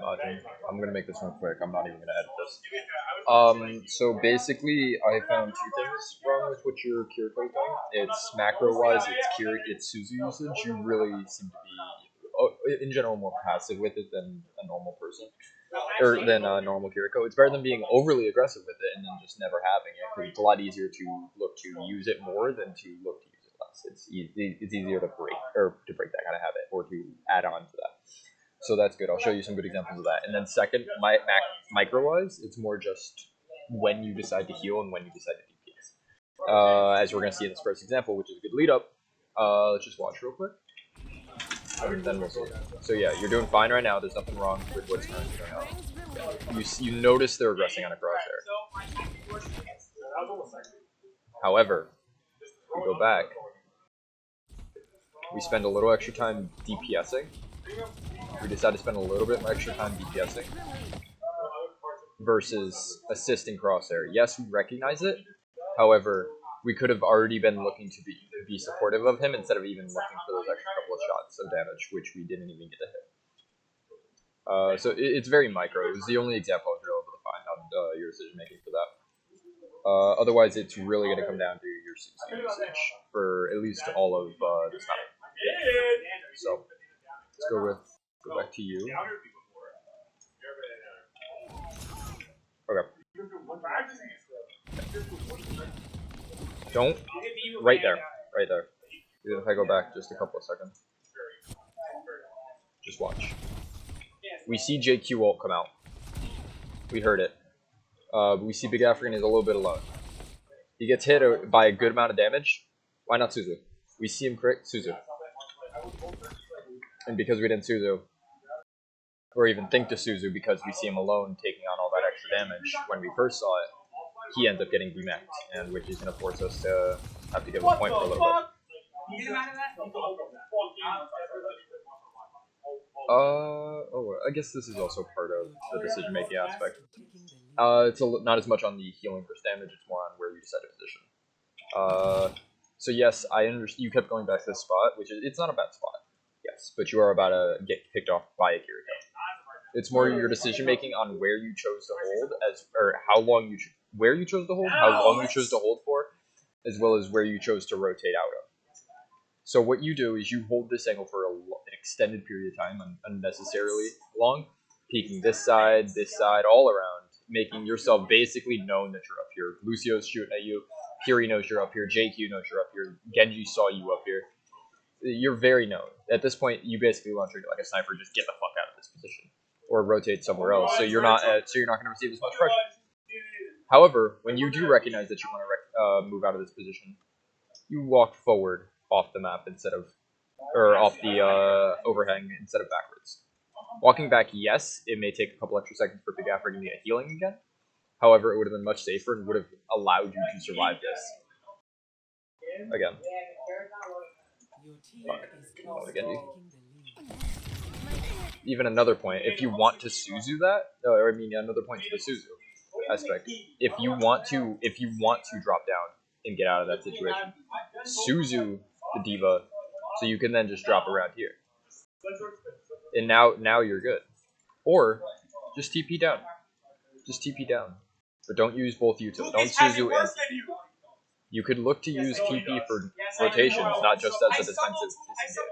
I'm gonna make this one quick. I'm not even gonna edit this. So basically, I found two things wrong with what your Kiriko is doing. It's macro-wise, it's Suzu usage. You really seem to be, in general, more passive with it than a normal person, or than a normal Kiriko. It's better than being overly aggressive with it and then just never having it, because it's a lot easier to look to use it more than to look to use it less. It's easier to break that kind of habit or to add on to that. So that's good. I'll show you some good examples of that. And then second, micro-wise, it's more just when you decide to heal and when you decide to DPS. As we're going to see in this first example, which is a good lead up. Let's just watch real quick. And then we'll see. So yeah, you're doing fine right now. There's nothing wrong with what's currently going on. Yeah. You notice they're aggressing on a crosshair. However, we go back. We spend a little extra time DPSing. We decide to spend a little bit extra time DPSing versus assisting crosshair. Yes, we recognize it. However, we could have already been looking to be supportive of him instead of even looking for those extra couple of shots of damage, which we didn't even get to hit. So it's very micro. It was the only example I was able to find on your decision making for that. Otherwise, it's really going to come down to your Suzu usage for at least all of this time. So let's go back to you. Okay. Don't. Right there. Even if I go back just a couple of seconds. Just watch. We see JQ ult come out. We heard it. We see Big African is a little bit alone. He gets hit by a good amount of damage. Why not Suzu? We see him crit Suzu. And because we didn't Suzu, or even think to Suzu because we see him alone taking on all that extra damage when we first saw it, he ends up getting demacked, and which is going to force us to have to give a point for a little bit. I guess this is also part of the decision-making aspect. It's not as much on the healing versus damage, it's more on where you set a position. So yes, I understand you kept going back to this spot, which is, it's not a bad spot. Yes, but you are about to get picked off by a Kiriko. It's more your decision making on where you chose to hold, where you chose to hold, how long you chose to hold for, as well as where you chose to rotate out of. So what you do is you hold this angle for an extended period of time, unnecessarily long, peeking this side, all around, making yourself basically known that you're up here. Lucio's shooting at you, Kiri knows you're up here, JQ knows you're up here, Genji saw you up here. You're very known. At this point, you basically want to treat it like a sniper, just get the fuck out of this position. Or rotate somewhere else, so you're not going to receive as much pressure. However, when you do recognize that you want to move out of this position, you walk forward off the map off the overhang instead of backwards. Walking back, yes, it may take a couple extra seconds for Big African to get healing again. However, it would have been much safer and would have allowed you to survive this. Again. Even another point, if you want to Suzu that, another point to the Suzu aspect. If you want to drop down and get out of that situation, Suzu the diva, so you can then just drop around here. And now you're good. Or just TP down. But don't use both utils. Don't Suzu and you could look to use TP for rotations, not just as a defensive disengage.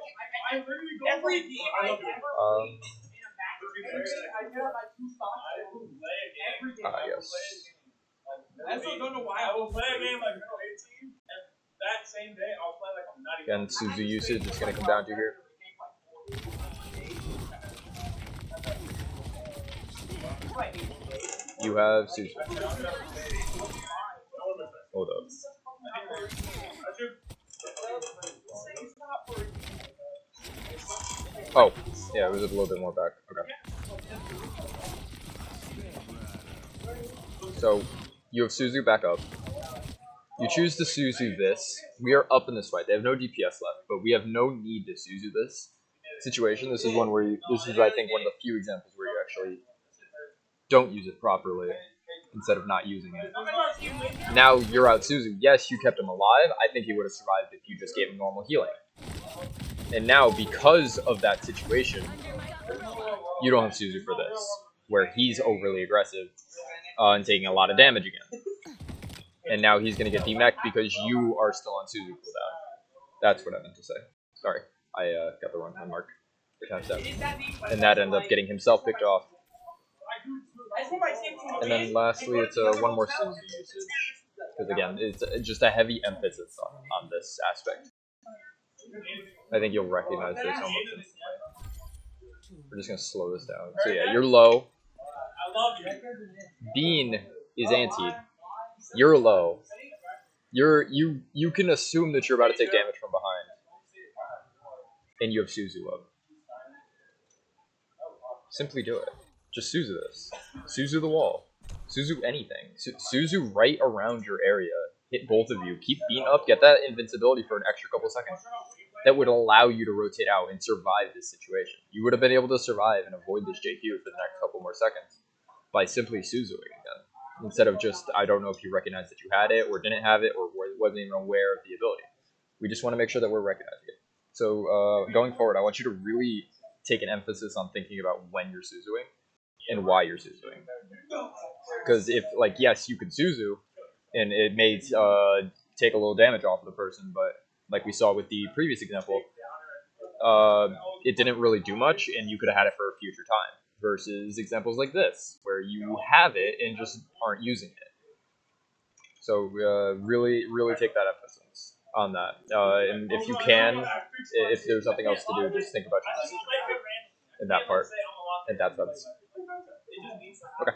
Yes. Again, Suzu usage is going to come down to here. You have Suzu. Hold up. Oh, yeah, it was a little bit more back. Okay. So, you have Suzu back up. You choose to Suzu this. We are up in this fight. They have no DPS left, but we have no need to Suzu this situation. This is one where this is, I think, one of the few examples where you actually don't use it properly instead of not using it. Now you're out Suzu. Yes, you kept him alive. I think he would have survived if you just gave him normal healing. And now, because of that situation, you don't have Suzu for this. this, where he's overly aggressive and taking a lot of damage again. And now he's going to get demeched because you are still on Suzu cooldown. That's what I meant to say. Sorry, I got the wrong time mark for timestamp. And that ended up getting himself picked off. And then lastly, it's one more Suzu usage. Because again, it's just a heavy emphasis on this aspect. I think you'll recognize this almost instantly. We're just going to slow this down. So yeah, you're low. Bean is antied. You're low. You can assume that you're about to take damage from behind. And you have Suzu up. Simply do it. Just Suzu this. Suzu the wall. Suzu anything. Suzu right around your area. Hit both of you. Keep Bean up. Get that invincibility for an extra couple seconds. That would allow you to rotate out and survive this situation. You would have been able to survive and avoid this JQ for the next couple more seconds by simply Suzuing again. Instead of just, I don't know if you recognize that you had it or didn't have it or wasn't even aware of the ability. We just want to make sure that we're recognizing it. So going forward, I want you to really take an emphasis on thinking about when you're Suzuing and why you're Suzuing. Because if, like, yes, you can Suzu, and it may take a little damage off of the person, but like we saw with the previous example, it didn't really do much, and you could have had it for a future time. Versus examples like this, where you have it and just aren't using it. So really take that emphasis on that. And if you can, if there's nothing else to do, just think about your decision making in that part. And that's okay.